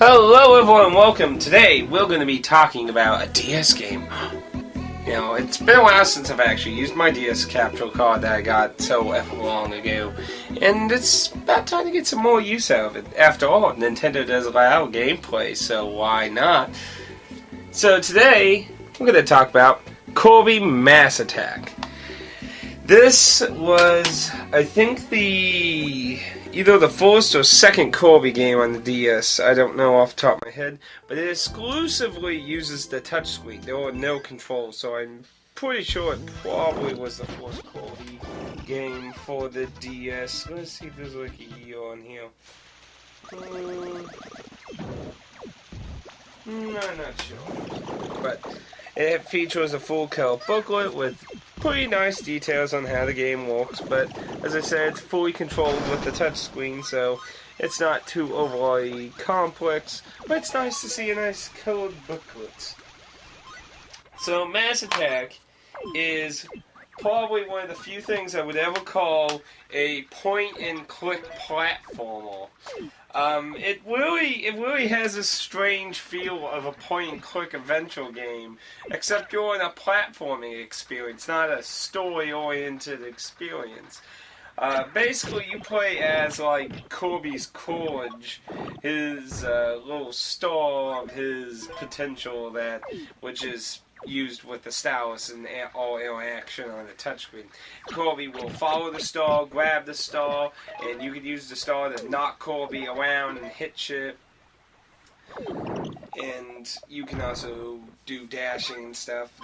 Hello everyone, welcome. Today we're going to be talking about a DS game. You know, it's been a while since I've actually used my DS capture card that I got so ever long ago. And it's about time to get some more use out of it. After all, Nintendo does allow gameplay, so why not? So today, we're going to talk about Kirby Mass Attack. This was, I think, either the first or second Kirby game on the DS. I don't know off the top of my head, but it exclusively uses the touchscreen. There were no controls, so I'm pretty sure it probably was the first Kirby game for the DS. Let's see if there's like a year on here. I'm not sure, but it features a full-color booklet with pretty nice details on how the game works, but as I said, it's fully controlled with the touchscreen, so it's not too overly complex, but it's nice to see a nice colored booklet. So Mass Attack is probably one of the few things I would ever call a point-and-click platformer. It really has a strange feel of a point-and-click adventure game, except you're in a platforming experience, not a story-oriented experience. Basically, you play as, like, Kirby's Courage, his little star of his potential, which is used with the stylus and all interaction on the touchscreen. Kirby will follow the star, grab the star, and you can use the star to knock Kirby around and hit shit. And you can also do dashing and stuff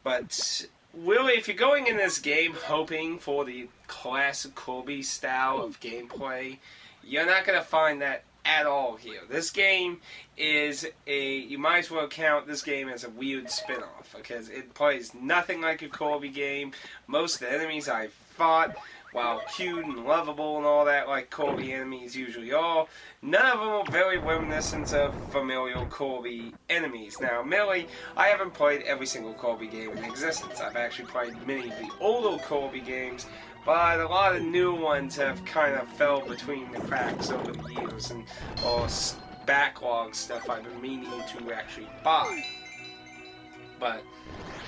but really, if you're going in this game hoping for the classic Kirby style of gameplay, you're not going to find that at all here. This game is you might as well count this game as a weird spin-off, because it plays nothing like a Kirby game. Most of the enemies I've fought, while cute and lovable and all that like Kirby enemies usually are, none of them are very reminiscent of familiar Kirby enemies. Now, admittedly, I haven't played every single Kirby game in existence. I've actually played many of the older Kirby games, but a lot of new ones have kind of fell between the cracks over the years, or backlog stuff I've been meaning to actually buy. But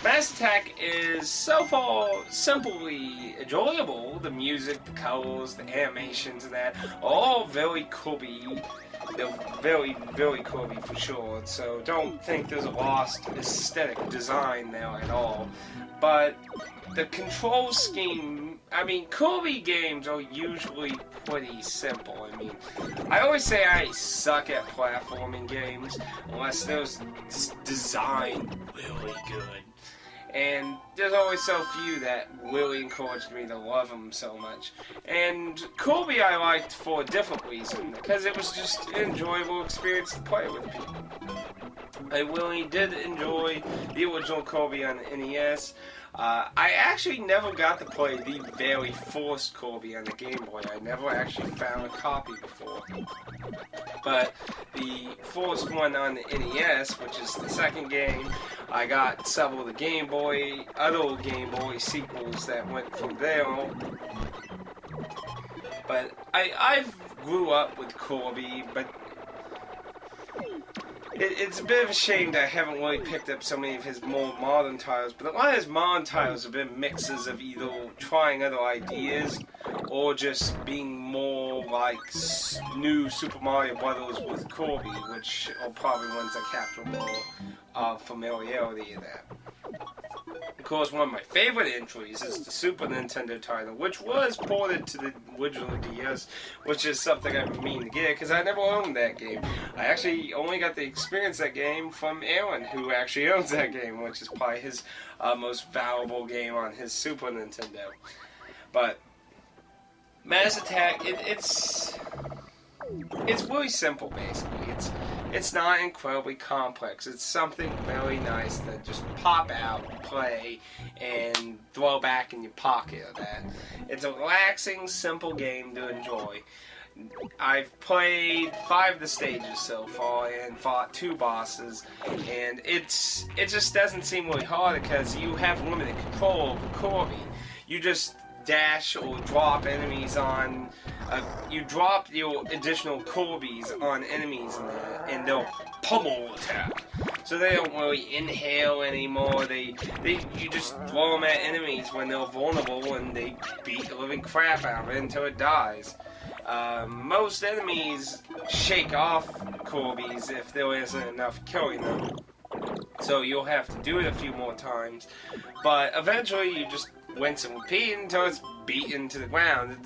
Mass Attack is so far simply enjoyable. The music, the colors, the animations, and that are all very Kirby. They're very, very Kirby for sure. So don't think there's a lost aesthetic design there at all. But the control scheme, I mean, Kirby games are usually pretty simple. I mean, I always say I suck at platforming games unless they're designed really good. And there's always so few that really encouraged me to love them so much. And Kirby I liked for a different reason, because it was just an enjoyable experience to play with people. I really did enjoy the original Kirby on the NES. I actually never got to play the very first Kirby on the Game Boy. I never actually found a copy before. But the first one on the NES, which is the second game, I got several of the other Game Boy sequels that went from there. But I've grew up with Kirby, but it's a bit of a shame that I haven't really picked up so many of his more modern titles, but a lot of his modern titles have been mixes of either trying other ideas or just being more like new Super Mario Brothers with Kirby, which are probably ones that capture more familiarity in that. Of course, one of my favorite entries is the Super Nintendo title, which was ported to the original DS, which is something I've been meaning to get, because I never owned that game. I actually only got to experience that game from Aaron, who actually owns that game, which is probably his most valuable game on his Super Nintendo. But Mass Attack, it's really simple, basically. It's not incredibly complex. It's something very nice that just pop out, play, and throw back in your pocket of that. It's a relaxing, simple game to enjoy. I've played 5 of the stages so far and fought 2 bosses, and it just doesn't seem really hard because you have limited control over Kirby. You just dash or drop enemies on You drop your additional Kirby's on enemies in there, and they'll pummel attack. So they don't really inhale anymore. You just throw them at enemies when they're vulnerable, and they beat the living crap out of it until it dies. Most enemies shake off Kirby's if there isn't enough killing them. So you'll have to do it a few more times. But eventually you just rinse and repeat until it's beaten to the ground.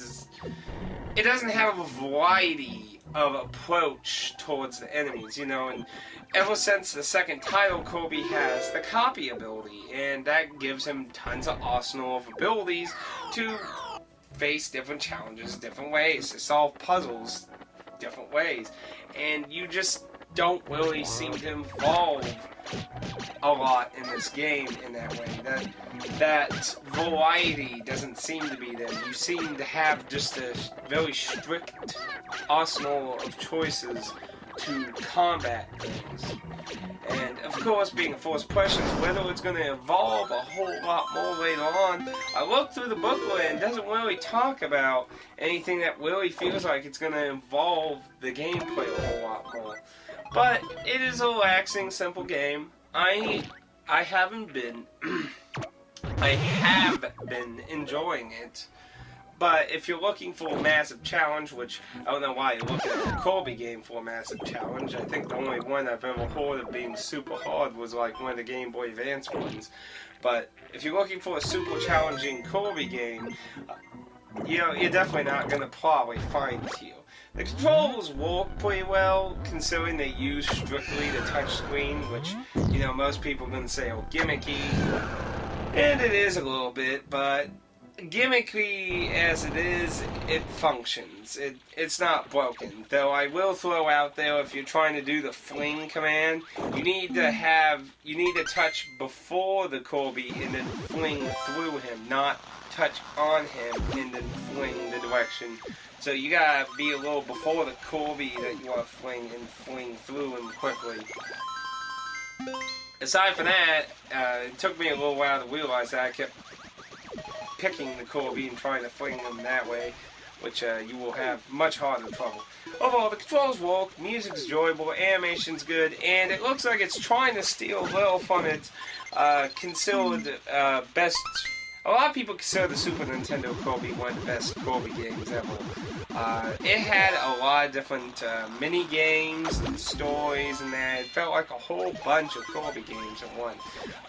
It doesn't have a variety of approach towards the enemies, you know, and ever since the second title, Kirby has the copy ability, and that gives him tons of arsenal of abilities to face different challenges different ways, to solve puzzles different ways, and you just don't really seem to evolve a lot in this game in that way. That variety doesn't seem to be there. You seem to have just a very strict arsenal of choices to combat things. And of course, being a forced question is whether it's going to evolve a whole lot more later on. I looked through the booklet and it doesn't really talk about anything that really feels like it's going to evolve the gameplay a whole lot more. But it is a relaxing, simple game. I haven't been I have been enjoying it. But if you're looking for a massive challenge, which I don't know why you're looking at a Kirby game for a massive challenge. I think the only one I've ever heard of being super hard was like one of the Game Boy Advance ones. But if you're looking for a super challenging Kirby game, you know, you're definitely not going to probably find it here. The controls work pretty well, considering they use strictly the touchscreen, which, you know, most people are going to say are gimmicky. And it is a little bit, but gimmicky as it is, it functions. It's not broken. Though I will throw out there, if you're trying to do the fling command, you need to touch before the Kirby and then fling through him, not touch on him and then fling the direction. So you gotta be a little before the Kirby that you want to fling and fling through him quickly. Aside from that, it took me a little while to realize that I kept picking the Kirby and trying to fling them that way, which you will have much harder trouble. Overall, the controls work, music's enjoyable, animation's good, and it looks like it's trying to steal well from its considered best. A lot of people consider the Super Nintendo Kirby one of the best Kirby games ever. It had a lot of different mini games and stories, and that it felt like a whole bunch of Kirby games in one.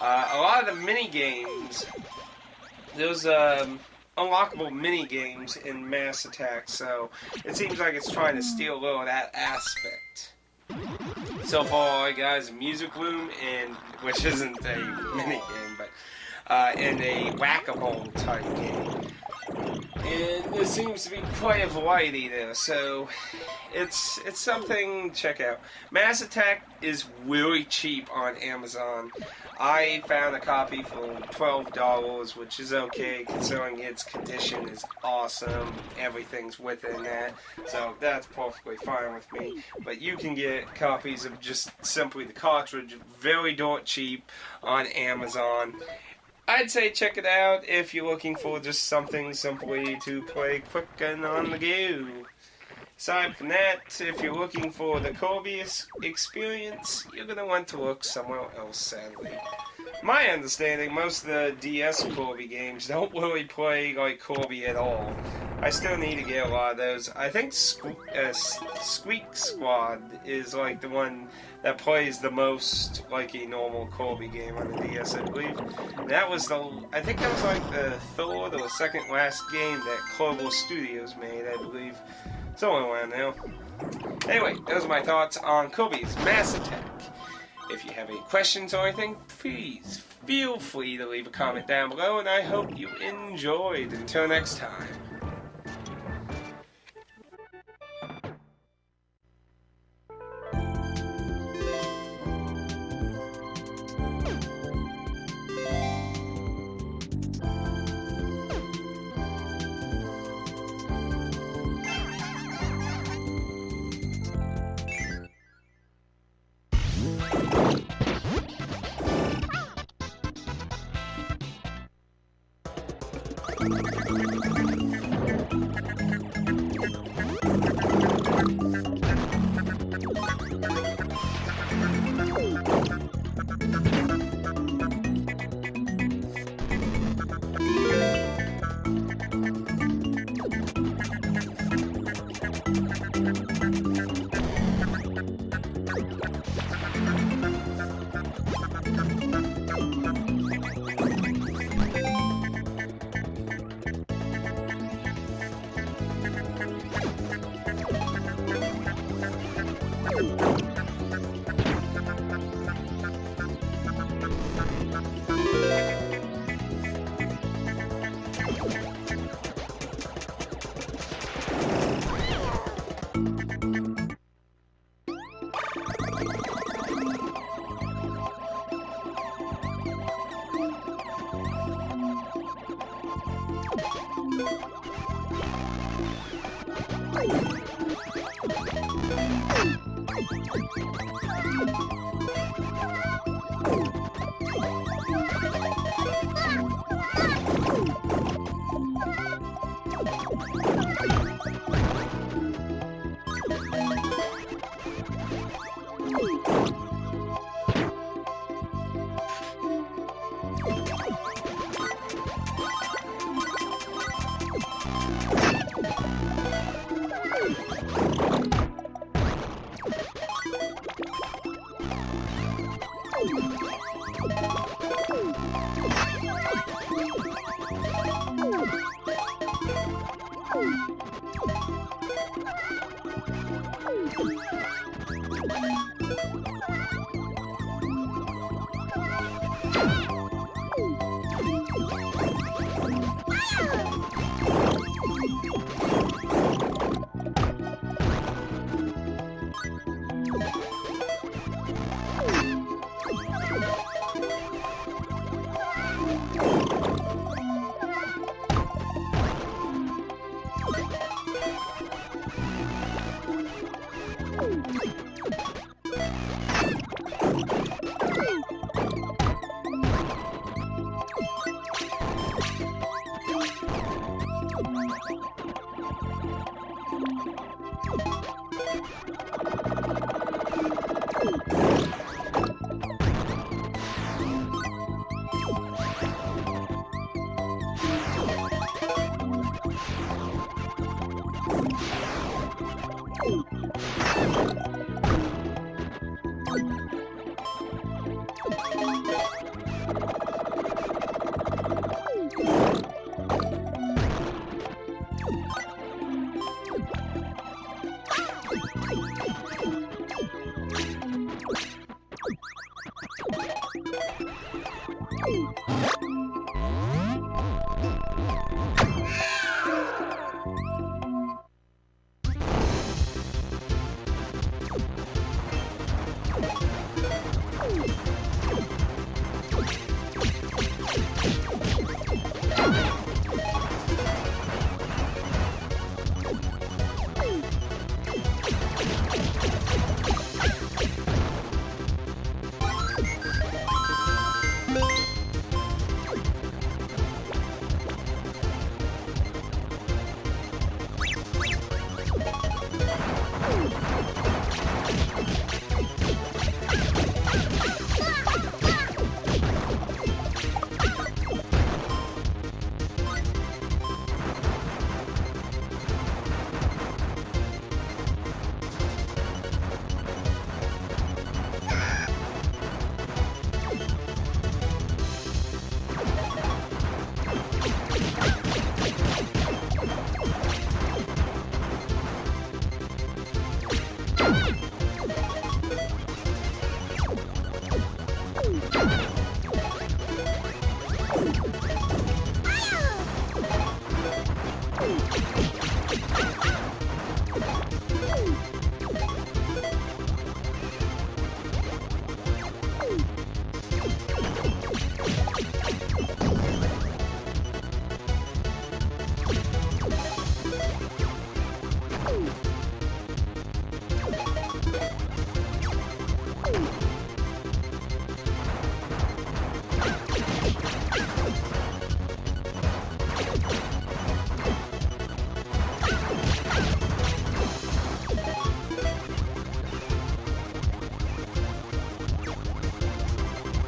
A lot of the mini games, there's unlockable mini games in Mass Attack, so it seems like it's trying to steal a little of that aspect. So far, guys, a music room, and which isn't a mini game, but in a whack-a-mole type game. And there seems to be quite a variety there, so it's something to check out. Mass Attack is really cheap on Amazon. I found a copy for $12, which is okay considering its condition is awesome. Everything's within that, so that's perfectly fine with me. But you can get copies of just simply the cartridge very dirt cheap on Amazon. I'd say check it out if you're looking for just something simply to play quick and on the go. Aside from that, if you're looking for the Kirby experience, you're going to want to look somewhere else, sadly. My understanding, most of the DS Kirby games don't really play like Kirby at all. I still need to get a lot of those. I think Squeak Squad is like the one that plays the most like a normal Kirby game on the DS, I believe. And that was I think that was like the third or second last game that Clover Studios made, I believe. Somewhere around now. Anyway, those are my thoughts on Kirby's Mass Attack. If you have any questions or anything, please feel free to leave a comment down below, and I hope you enjoyed. Until next time.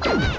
Ah!